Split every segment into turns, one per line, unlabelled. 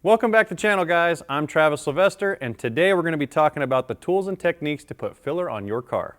Welcome back to the channel, guys. I'm Travis Sylvester, and today we're going to be talking about the tools and techniques to put filler on your car.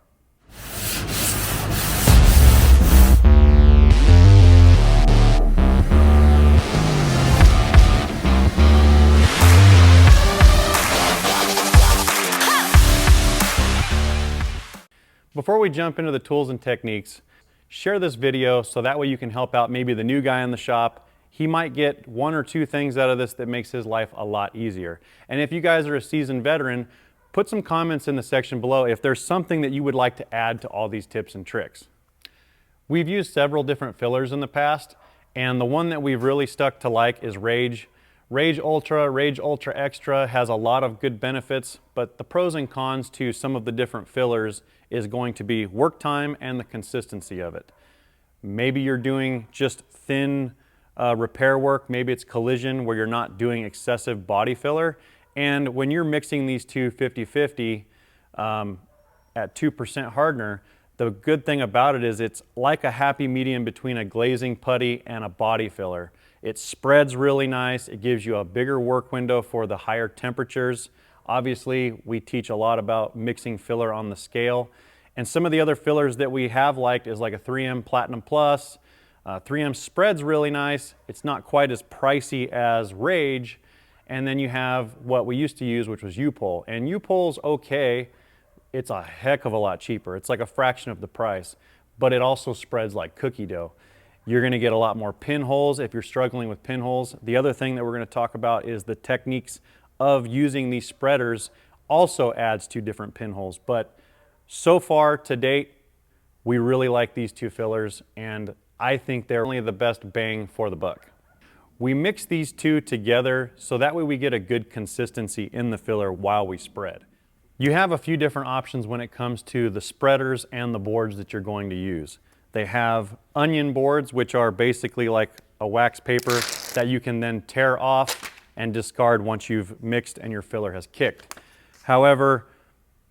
Before we jump into the tools and techniques, share this video so that way you can help out maybe the new guy in the shop. He might get one or two things out of this that makes his life a lot easier. And if you guys are a seasoned veteran, put some comments in the section below if there's something that you would like to add to all these tips and tricks. We've used several different fillers in the past, and the one that we've really stuck to like is Rage. Rage Ultra, Rage Ultra Extra has a lot of good benefits, but the pros and cons to some of the different fillers is going to be work time and the consistency of it. Maybe you're doing just thin repair work, maybe it's collision where you're not doing excessive body filler, and when you're mixing these two 50-50 at 2% hardener, the good thing about it is it's like a happy medium between a glazing putty and a body filler. It spreads really nice, it gives you a bigger work window for the higher temperatures. Obviously, we teach a lot about mixing filler on the scale, and some of the other fillers that we have liked is like a 3M Platinum Plus. 3M spreads really nice. It's not quite as pricey as Rage. And then you have what we used to use, which was U-Pull. And U-Pull's okay. It's a heck of a lot cheaper. It's like a fraction of the price, but it also spreads like cookie dough. You're gonna get a lot more pinholes if you're struggling with pinholes. The other thing that we're gonna talk about is the techniques of using these spreaders also adds to different pinholes. But so far to date, we really like these two fillers, and I think they're only the best bang for the buck. We mix these two together so that way we get a good consistency in the filler while we spread. You have a few different options when it comes to the spreaders and the boards that you're going to use. They have onion boards, which are basically like a wax paper that you can then tear off and discard once you've mixed and your filler has kicked. However,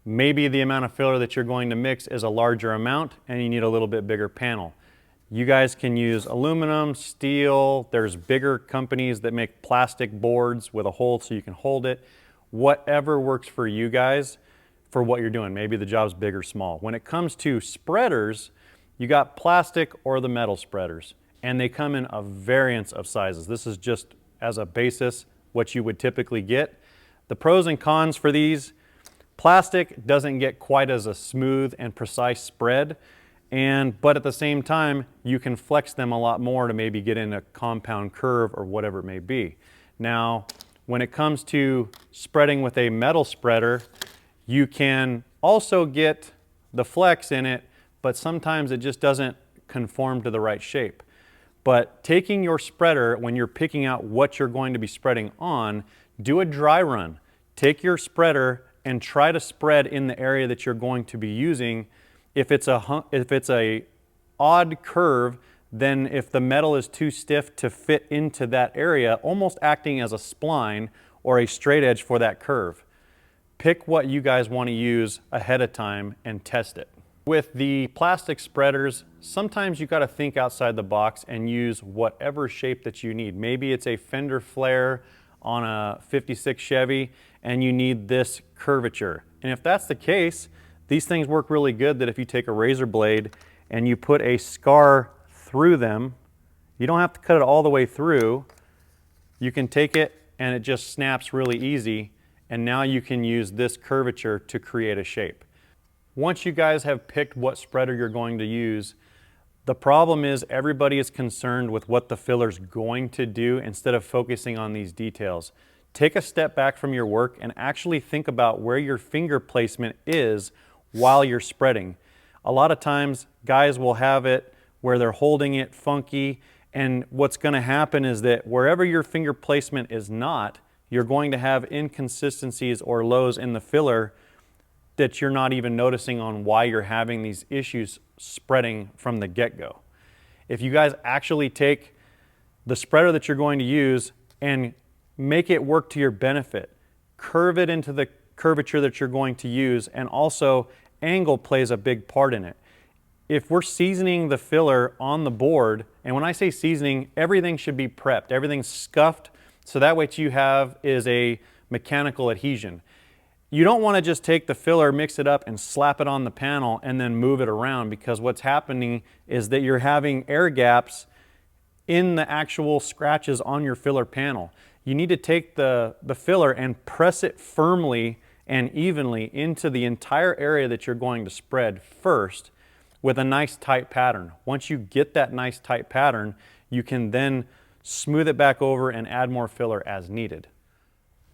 maybe the amount of filler that you're going to mix is a larger amount and you need a little bit bigger panel. You guys can use aluminum, steel, there's bigger companies that make plastic boards with a hole so you can hold it. Whatever works for you guys for what you're doing. Maybe the job's big or small. When it comes to spreaders, you got plastic or the metal spreaders, and they come in a variance of sizes. This is just as a basis what you would typically get. The pros and cons for these: plastic doesn't get quite as a smooth and precise spread, but at the same time, you can flex them a lot more to maybe get in a compound curve or whatever it may be. Now, when it comes to spreading with a metal spreader, you can also get the flex in it, but sometimes it just doesn't conform to the right shape. But taking your spreader, when you're picking out what you're going to be spreading on, do a dry run. Take your spreader and try to spread in the area that you're going to be using. If it's a odd curve, then if the metal is too stiff to fit into that area, almost acting as a spline or a straight edge for that curve. Pick what you guys want to use ahead of time and test it. With the plastic spreaders, sometimes you got to think outside the box and use whatever shape that you need. Maybe it's a fender flare on a 56 Chevy and you need this curvature. And if that's the case, these things work really good that if you take a razor blade and you put a scar through them, you don't have to cut it all the way through. You can take it and it just snaps really easy, and now you can use this curvature to create a shape. Once you guys have picked what spreader you're going to use, the problem is everybody is concerned with what the filler's going to do instead of focusing on these details. Take a step back from your work and actually think about where your finger placement is while you're spreading. A lot of times guys will have it where they're holding it funky, and what's going to happen is that wherever your finger placement is not, you're going to have inconsistencies or lows in the filler that you're not even noticing on why you're having these issues spreading from the get-go. If you guys actually take the spreader that you're going to use and make it work to your benefit, curve it into the curvature that you're going to use, and also angle plays a big part in it. If we're seasoning the filler on the board, and when I say seasoning, everything should be prepped. Everything's scuffed So that what you have is a mechanical adhesion. You don't want to just take the filler, mix it up, and slap it on the panel and then move it around, because what's happening is that you're having air gaps in the actual scratches on your filler panel. You need to take the filler and press it firmly and evenly into the entire area that you're going to spread first with a nice tight pattern. Once you get that nice tight pattern, you can then smooth it back over and add more filler as needed.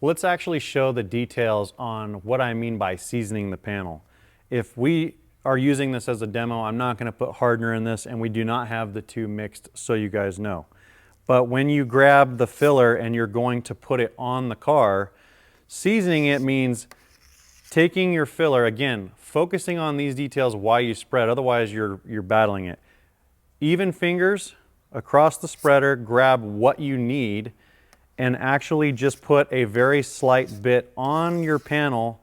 Let's actually show the details on what I mean by seasoning the panel. If we are using this as a demo, I'm not going to put hardener in this, and we do not have the two mixed, so you guys know. But when you grab the filler and you're going to put it on the car, seasoning it means taking your filler, again, focusing on these details while you spread, otherwise you're battling it. Even fingers across the spreader, grab what you need, and actually just put a very slight bit on your panel,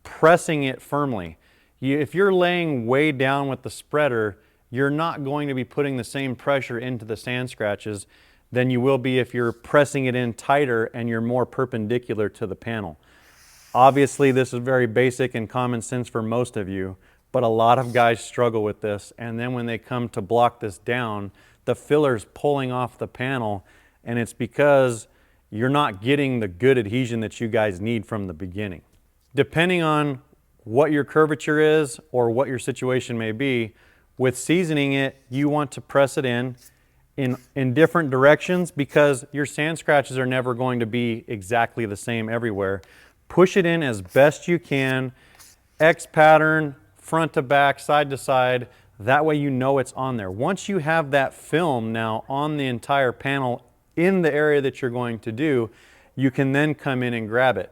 pressing it firmly. If you're laying way down with the spreader, you're not going to be putting the same pressure into the sand scratches than you will be if you're pressing it in tighter and you're more perpendicular to the panel. Obviously, this is very basic and common sense for most of you, but a lot of guys struggle with this, and then when they come to block this down, the filler's pulling off the panel, and it's because you're not getting the good adhesion that you guys need from the beginning. Depending on what your curvature is or what your situation may be, with seasoning it, you want to press it in different directions, because your sand scratches are never going to be exactly the same everywhere. Push it in as best you can, X pattern, front to back, side to side, that way you know it's on there. Once you have that film now on the entire panel in the area that you're going to do, you can then come in and grab it.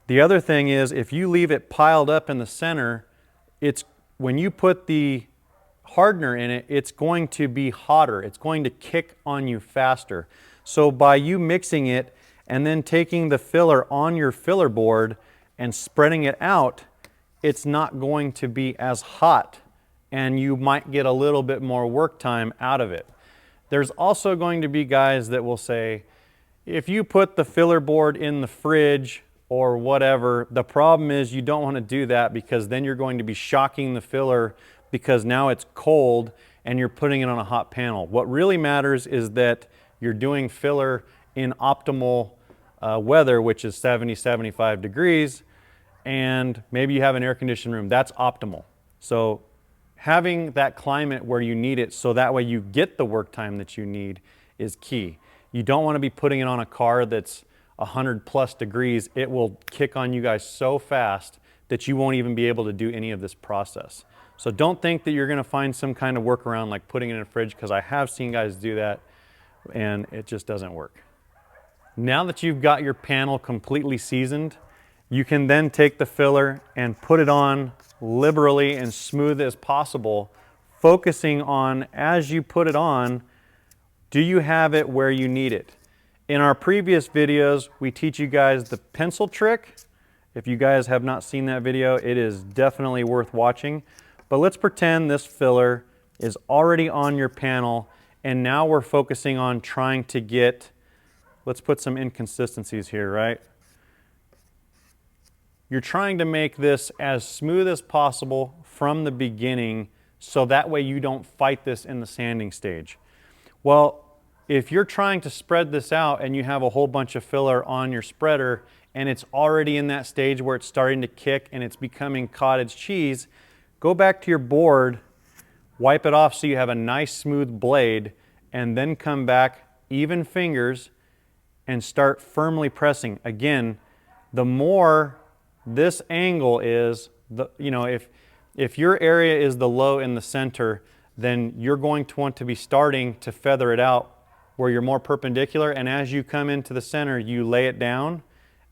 The other thing is, if you leave it piled up in the center, when you put the hardener in it, it's going to be hotter. It's going to kick on you faster. So by you mixing it and then taking the filler on your filler board and spreading it out, it's not going to be as hot, and you might get a little bit more work time out of it. There's also going to be guys that will say, if you put the filler board in the fridge or whatever, the problem is you don't want to do that, because then you're going to be shocking the filler, because now it's cold and you're putting it on a hot panel. What really matters is that you're doing filler in optimal weather, which is 70, 75 degrees, and maybe you have an air-conditioned room. That's optimal. So having that climate where you need it, so that way you get the work time that you need, is key. You don't want to be putting it on a car that's 100+ degrees. It will kick on you guys so fast that you won't even be able to do any of this process. So don't think that you're going to find some kind of workaround like putting it in a fridge, because I have seen guys do that and it just doesn't work. Now that you've got your panel completely seasoned, you can then take the filler and put it on liberally and smooth as possible, focusing on, as you put it on, do you have it where you need it? In our previous videos, we teach you guys the pencil trick. If you guys have not seen that video, it is definitely worth watching. But let's pretend this filler is already on your panel, and now we're focusing on trying to get, let's put some inconsistencies here, right? You're trying to make this as smooth as possible from the beginning, so that way you don't fight this in the sanding stage. Well, if you're trying to spread this out and you have a whole bunch of filler on your spreader and it's already in that stage where it's starting to kick and it's becoming cottage cheese, go back to your board, wipe it off so you have a nice smooth blade, and then come back, even fingers, and start firmly pressing. Again, the more this angle is, if your area is the low in the center, then you're going to want to be starting to feather it out where you're more perpendicular, and as you come into the center, you lay it down,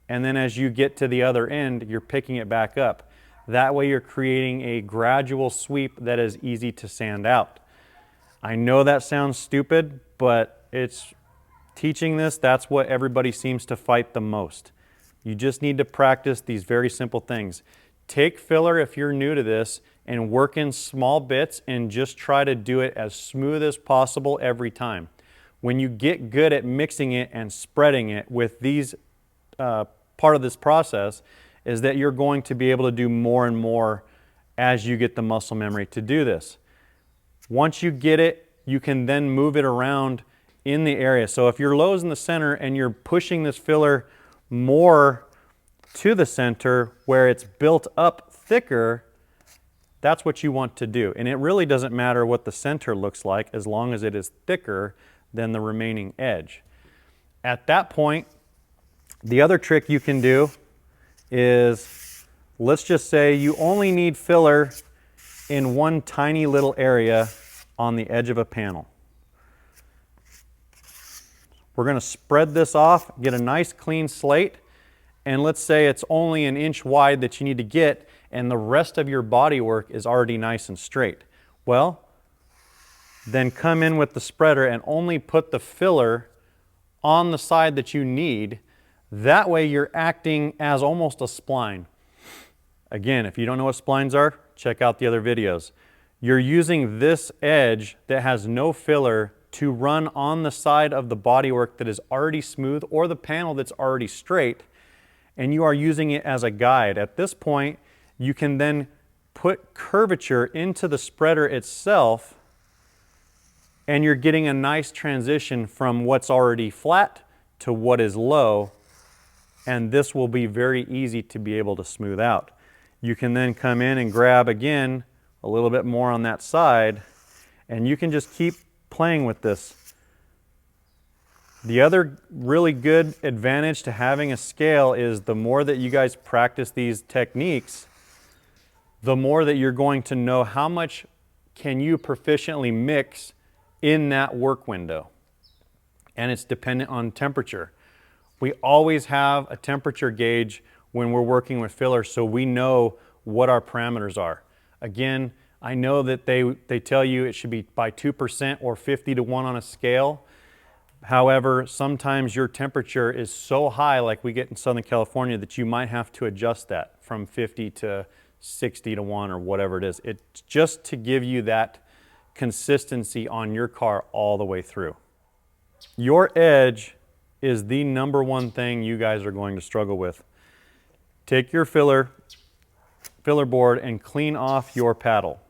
and then as you get to the other end, you're picking it back up. That way you're creating a gradual sweep that is easy to sand out. I know that sounds stupid, but it's teaching this, that's what everybody seems to fight the most. You just need to practice these very simple things. Take filler if you're new to this and work in small bits and just try to do it as smooth as possible every time. When you get good at mixing it and spreading it with these, part of this process is that you're going to be able to do more and more as you get the muscle memory to do this. Once you get it, you can then move it around in the area. So if your low is in the center and you're pushing this filler more to the center where it's built up thicker, that's what you want to do. And it really doesn't matter what the center looks like as long as it is thicker than the remaining edge. At that point, the other trick you can do is, let's just say you only need filler in one tiny little area on the edge of a panel. We're going to spread this off, get a nice clean slate, and let's say it's only an inch wide that you need to get, and the rest of your body work is already nice and straight. Well, then come in with the spreader and only put the filler on the side that you need. That way you're acting as almost a spline. Again, if you don't know what splines are, check out the other videos. You're using this edge that has no filler to run on the side of the bodywork that is already smooth or the panel that's already straight, and you are using it as a guide. At this point, you can then put curvature into the spreader itself, and you're getting a nice transition from what's already flat to what is low, and this will be very easy to be able to smooth out. You can then come in and grab again a little bit more on that side, and you can just keep playing with this. The other really good advantage to having a scale is the more that you guys practice these techniques, the more that you're going to know how much can you proficiently mix in that work window. And it's dependent on temperature. We always have a temperature gauge when we're working with fillers, so we know what our parameters are. Again, I know that they tell you it should be by 2% or 50 to 1 on a scale. However, sometimes your temperature is so high, like we get in Southern California, that you might have to adjust that from 50 to 60 to 1 or whatever it is. It's just to give you that consistency on your car all the way through. Your edge is the #1 thing you guys are going to struggle with. Take your filler board and clean off your paddle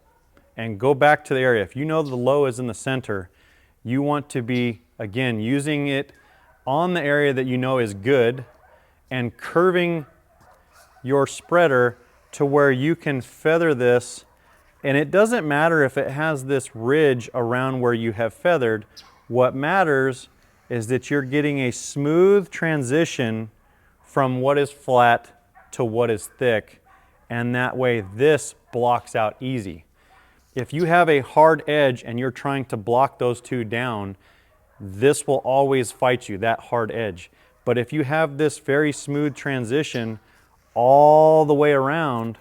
and go back to the area. If you know the low is in the center, you want to be, again, using it on the area that you know is good and curving your spreader to where you can feather this. And it doesn't matter if it has this ridge around where you have feathered. What matters is that you're getting a smooth transition from what is flat to what is thick, and that way this blocks out easy. If you have a hard edge and you're trying to block those two down, this will always fight you, that hard edge. But if you have this very smooth transition all the way around,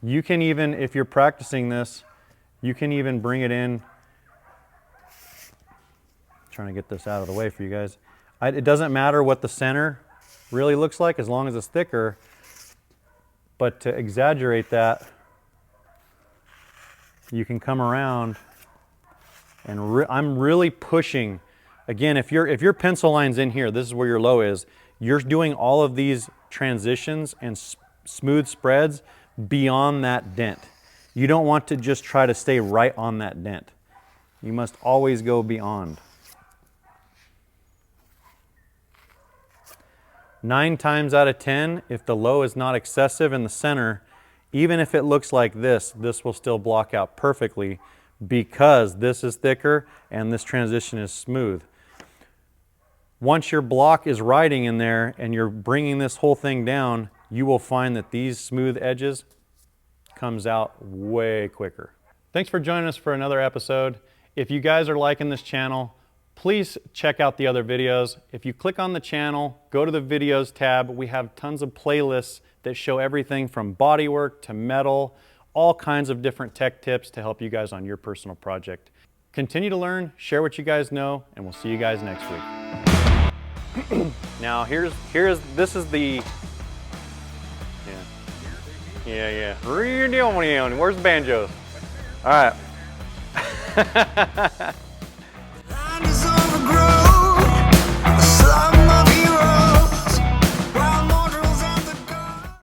you can even, if you're practicing this, you can even bring it in. Trying to get this out of the way for you guys. It doesn't matter what the center really looks like as long as it's thicker, but to exaggerate that, you can come around and I'm really pushing. Again, if your pencil line's in here, this is where your low is, you're doing all of these transitions and smooth spreads beyond that dent. You don't want to just try to stay right on that dent. You must always go beyond. 9 times out of 10, if the low is not excessive in the center, even if it looks like this will still block out perfectly because this is thicker and this transition is smooth. Once your block is riding in there and you're bringing this whole thing down, you will find that these smooth edges comes out way quicker. Thanks for joining us for another episode. If you guys are liking this channel, please check out the other videos. If you click on the channel, go to the videos tab, we have tons of playlists that show everything from bodywork to metal, all kinds of different tech tips to help you guys on your personal project. Continue to learn, share what you guys know, and we'll see you guys next week. Now this is the, yeah. Where's the banjos? All right.